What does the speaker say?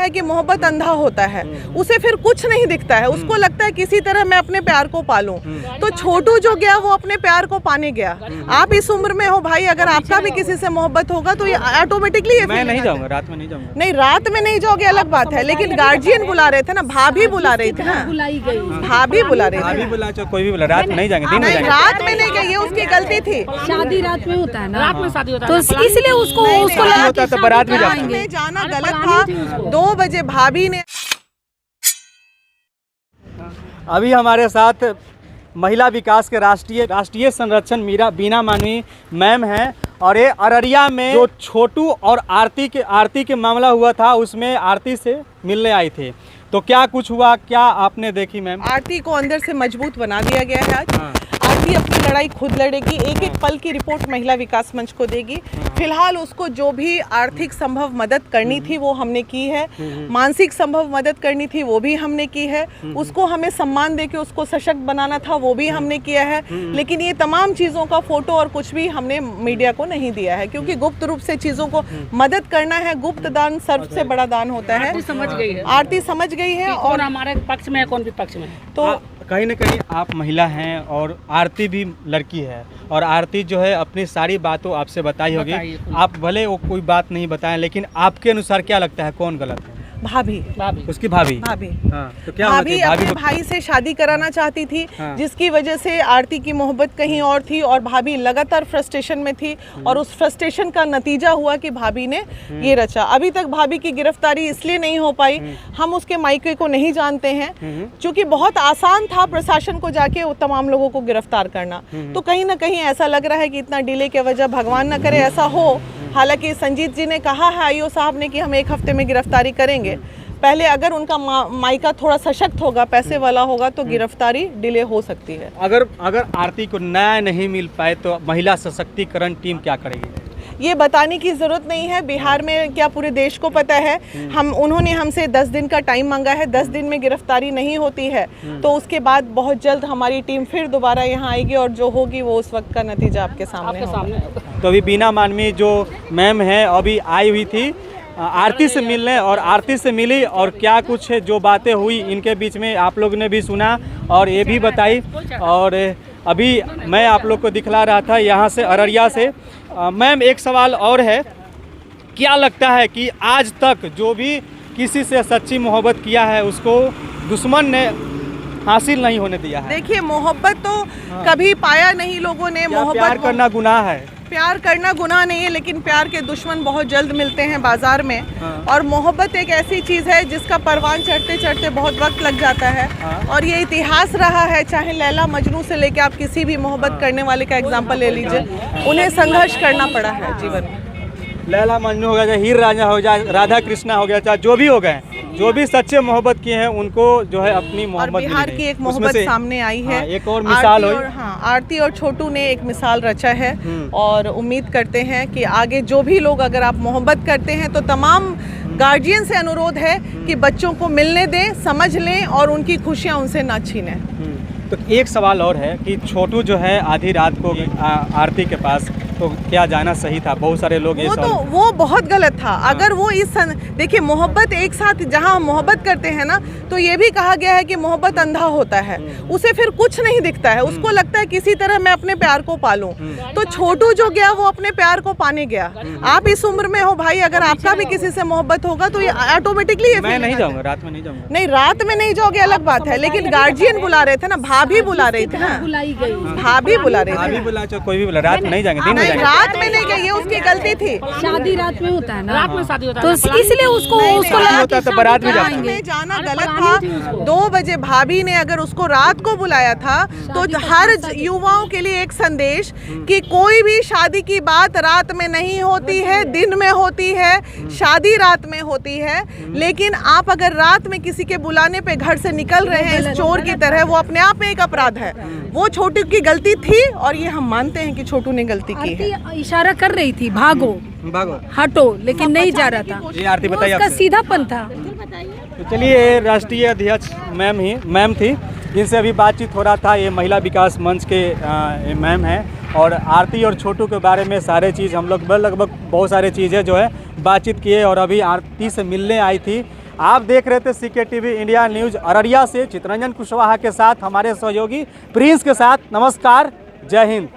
है कि मोहब्बत अंधा होता है, उसे फिर कुछ नहीं दिखता है, उसको लगता है किसी तरह मैं अपने प्यार को पालूं। तो छोटू जो गया वो अपने प्यार को पाने गया। आप इस उम्र में हो भाई, अगर आपका भी किसी से मोहब्बत होगा तो ये ऑटोमेटिकली मैं नहीं जाऊंगा, रात में नहीं जाऊंगा। नहीं, रात में नहीं जाओगे अलग बात है, लेकिन गार्जियन बुला रहे थे ना, भाभी बुला रही थी ना, भाभी बुला रही थी, बुला चाहे कोई भी बुला, रात में नहीं जाएंगे, दिन में जाएंगे। रात में नहीं गई, ये उसकी गलती थी। शादी रात में होता है ना, रात में शादी होता तो है, इसलिए उसको लगा होता तो बारात में जाएंगे। जाना गलत था। 2 बजे भाभी ने। अभी हमारे साथ महिला विकास के राष्ट्रीय संरक्षण बीना मानवी मैम हैं, और ये अररिया में जो छोटू और आरती के मामला हुआ था उसमें आरती से मिलने आई थी। तो क्या कुछ हुआ, क्या आपने देखी मैम? आरती को अंदर से मजबूत बना दिया गया है आज। आरती अपनी लड़ाई खुद लड़ेगी, एक एक पल की रिपोर्ट महिला विकास मंच को देगी। फिलहाल उसको जो भी आर्थिक संभव मदद करनी थी वो हमने की है, मानसिक संभव मदद करनी थी वो भी हमने की है, उसको हमें सम्मान देके उसको सशक्त बनाना था वो भी हमने किया है। लेकिन ये तमाम चीज़ों का फोटो और कुछ भी हमने मीडिया को नहीं दिया है, क्योंकि गुप्त रूप से चीज़ों को मदद करना है। गुप्त दान सबसे बड़ा दान होता है। आरती समझ गई है, आरती समझ गई है और हमारे पक्ष में है, कौन विपक्ष में। तो कहीं ना कहीं आप महिला हैं और आरती भी लड़की है, और आरती जो है अपनी सारी बातों आपसे बताई होगी। आप भले वो कोई बात नहीं बताएं, लेकिन आपके अनुसार क्या लगता है कौन गलत है? भाभी, उसकी भाभी। हाँ, तो क्या भाभी अपने भाई से शादी कराना चाहती थी, जिसकी वजह से आरती की मोहब्बत कहीं और थी, और भाभी लगातार फ्रस्ट्रेशन में थी, और उस फ्रस्ट्रेशन का नतीजा हुआ कि भाभी ने ये रचा। अभी तक भाभी की गिरफ्तारी इसलिए नहीं हो पाई, हम उसके मायके को नहीं जानते हैं, क्योंकि बहुत आसान था प्रशासन को जाके वो तमाम लोगों को गिरफ्तार करना। तो कहीं ना कहीं ऐसा लग रहा है कि इतना डिले के वजह, भगवान न करे ऐसा हो। हालांकि संजीत जी ने कहा है, आईओ साहब ने, कि हम 1 हफ्ते में गिरफ्तारी करेंगे। पहले अगर उनका मायका थोड़ा सशक्त होगा, पैसे वाला होगा, तो गिरफ्तारी डिले हो सकती है। अगर आरती को न्याय नहीं मिल पाए तो महिला सशक्तिकरण टीम क्या करेगी? ये बताने की ज़रूरत नहीं है, बिहार में क्या पूरे देश को पता है। उन्होंने हमसे 10 दिन का टाइम मांगा है, 10 दिन में गिरफ्तारी नहीं होती है तो उसके बाद बहुत जल्द हमारी टीम फिर दोबारा यहाँ आएगी, और जो होगी वो उस वक्त का नतीजा आपके सामने होगा। तो अभी बीना मानवी जो मैम है अभी आई हुई थी आरती से मिलने, और आरती से मिली, और क्या कुछ जो बातें हुई इनके बीच में आप लोग ने भी सुना और ये भी बताई। और अभी मैं आप लोग को दिखला रहा था यहाँ से अररिया से। मैम, एक सवाल और है, क्या लगता है कि आज तक जो भी किसी से सच्ची मोहब्बत किया है उसको दुश्मन ने हासिल नहीं होने दिया है? देखिए, मोहब्बत तो कभी पाया नहीं लोगों ने। मोहब्बत करना गुनाह है? प्यार करना गुनाह नहीं है, लेकिन प्यार के दुश्मन बहुत जल्द मिलते हैं बाजार में। और मोहब्बत एक ऐसी चीज़ है जिसका परवान चढ़ते चढ़ते बहुत वक्त लग जाता है। और ये इतिहास रहा है, चाहे लैला मजनू से लेके आप किसी भी मोहब्बत करने वाले का एग्जाम्पल ले लीजिए, उन्हें संघर्ष करना पड़ा है जीवन में। लैला मजनू हो गया, चाहे हीर रांझा हो जाए, राधा कृष्णा हो गया, चाहे जो भी हो गए, जो भी सच्चे मोहब्बत किए हैं उनको जो है अपनी मोहब्बत। और बिहार की एक मोहब्बत सामने आई है। एक और मिसाल हुई। आरती और छोटू ने एक मिसाल रचा है, और उम्मीद करते हैं कि आगे जो भी लोग, अगर आप मोहब्बत करते हैं तो तमाम गार्जियन से अनुरोध है कि बच्चों को मिलने दें, समझ लें, और उनकी खुशियाँ उनसे ना छीनें। तो एक सवाल और है कि छोटू जो है आधी रात को आरती के पास, तो क्या जाना सही था? बहुत सारे लोग वो बहुत गलत था। अगर वो देखिए, मोहब्बत एक साथ जहाँ हम मोहब्बत करते हैं ना, तो ये भी कहा गया है कि मोहब्बत अंधा होता है, उसे फिर कुछ नहीं दिखता है, उसको लगता है किसी तरह मैं अपने प्यार को पालूं। तो छोटू जो गया वो अपने प्यार को पाने गया। आप इस उम्र में हो भाई, अगर आपका भी किसी से मोहब्बत होगा तो ये ऑटोमेटिकली। मैं नहीं जाऊंगा, रात में नहीं जाऊंगा। नहीं, रात में नहीं जाओगे अलग बात है, लेकिन गार्जियन बुला रहे थे ना, भाभी बुला रही थी ना, भाभी बुला रही थी, बुला चाहे कोई भी बुला, रात में नहीं जाएंगे, दिन में जाएंगे। रात में नहीं गई, ये उसकी गलती थी। शादी रात में होता है ना, रात में शादी होता है, तो इसलिए उसको लगा तो बारात में जाना गलत था। 2 बजे भाभी ने अगर उसको रात को बुलाया था, तो हर युवाओं के लिए एक संदेश कि कोई भी शादी की बात रात में नहीं होती है, दिन में होती है। शादी रात में होती है, लेकिन आप अगर रात में किसी के बुलाने पे घर से निकल रहे हैं इस चोर की तरह, वो अपने आप में एक अपराध है। वो छोटू की गलती थी, और ये हम मानते हैं कि छोटू ने गलती की है। इशारा कर रही थी, भागो हटो, लेकिन नहीं जा रहा था। ये आरती बताइए, उसका सीधापन था। तो चलिए, राष्ट्रीय अध्यक्ष मैम थी, जिनसे अभी बातचीत हो रहा था। ये महिला विकास मंच के मैम हैं, और आरती और छोटू के बारे में सारे चीज़ हम लोग लगभग बहुत सारे चीज़ें जो है बातचीत किए। और अभी आरती से मिलने आई थी, आप देख रहे थे CK TV India news Araria से चितरंजन कुशवाहा के साथ हमारे सहयोगी प्रिंस के साथ। नमस्कार, जय हिंद।